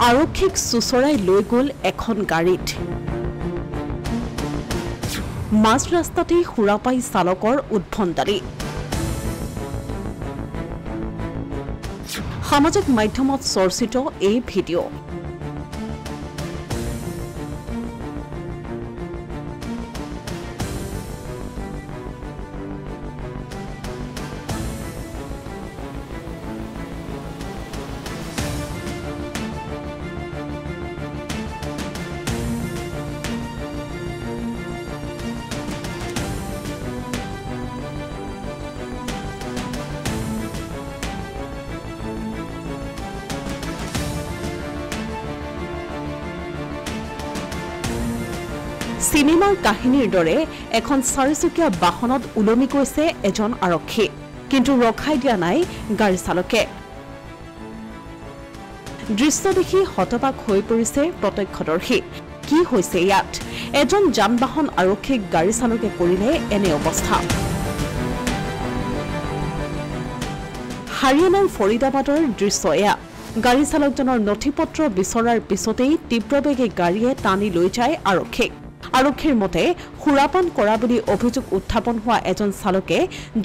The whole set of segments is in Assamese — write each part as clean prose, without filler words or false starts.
আৰক্ষীক চুচৰাই লৈ গ'ল এখন গাড়ীত মাজ ৰাস্তাতে খুৰা পাই চালকৰ উদ্ভণ্ডালি সামাজিক মাধ্যমত চৰ্চিত এই ভিডিঅ' সিনেমাৰ কাহিনীৰ দৰে এখন চাৰিচকীয়া বাহনত উলমি গৈছে এজন আৰক্ষী কিন্তু ৰখাই দিয়া নাই গাড়ী চালকে দৃশ্য দেখি হতবাক হৈ পৰিছে প্ৰত্যক্ষদৰ্শী কি হৈছে ইয়াত এজন যান-বাহন আৰক্ষীক গাড়ী চালকে কৰিলে এনে অৱস্থা হাৰিয়ানাৰ ফৰিদাবাদৰ দৃশ্য এয়া গাড়ী চালকজনৰ নথিপত্ৰ বিচৰাৰ পিছতেই তীব্ৰবেগে গাড়ীয়ে টানি লৈ যায় আৰক্ষীক আৰক্ষীৰ মতে খুৰাপান কৰা বুলি অভিযোগ উত্থাপন হোৱা এজন চালকে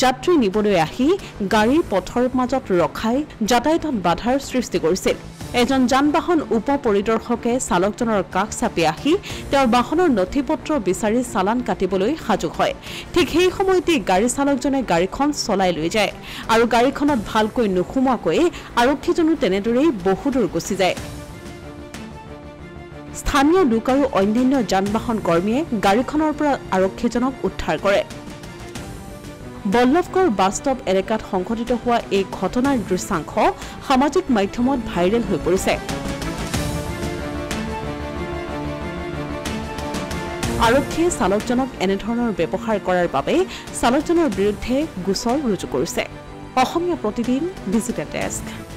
যাত্ৰী নিবলৈ আহি গাড়ীৰ পথৰ মাজত ৰখাই যাতায়াতত বাধাৰ সৃষ্টি কৰিছিল এজন যান-বাহন উপ পৰিদৰ্শকে চালকজনৰ কাষ চাপি আহি তেওঁৰ বাহনৰ নথিপত্ৰ বিচাৰি চালান কাটিবলৈ সাজু হয় ঠিক সেই সময়তে গাড়ী চালকজনে গাড়ীখন চলাই লৈ যায় আৰু গাড়ীখনত ভালকৈ নুসুমুৱাকৈ আৰক্ষীজনো তেনেদৰেই বহুদূৰ গুচি যায় স্থানীয় লোক আৰু অন্যান্য যান-বাহন কৰ্মীয়ে গাড়ীখনৰ পৰা আৰক্ষীজনক উদ্ধাৰ কৰে বল্লভগড় বাস্তৱ এলেকাত সংঘটিত হোৱা এই ঘটনাৰ দৃশ্যাংশ সামাজিক মাধ্যমত ভাইৰেল হৈ পৰিছে আৰক্ষীয়ে চালকজনক এনেধৰণৰ ব্যৱহাৰ কৰাৰ বাবে চালকজনৰ বিৰুদ্ধে গোচৰ ৰুজু কৰিছে অসমীয়া প্ৰতিদিন ডিজিটেল ডেস্ক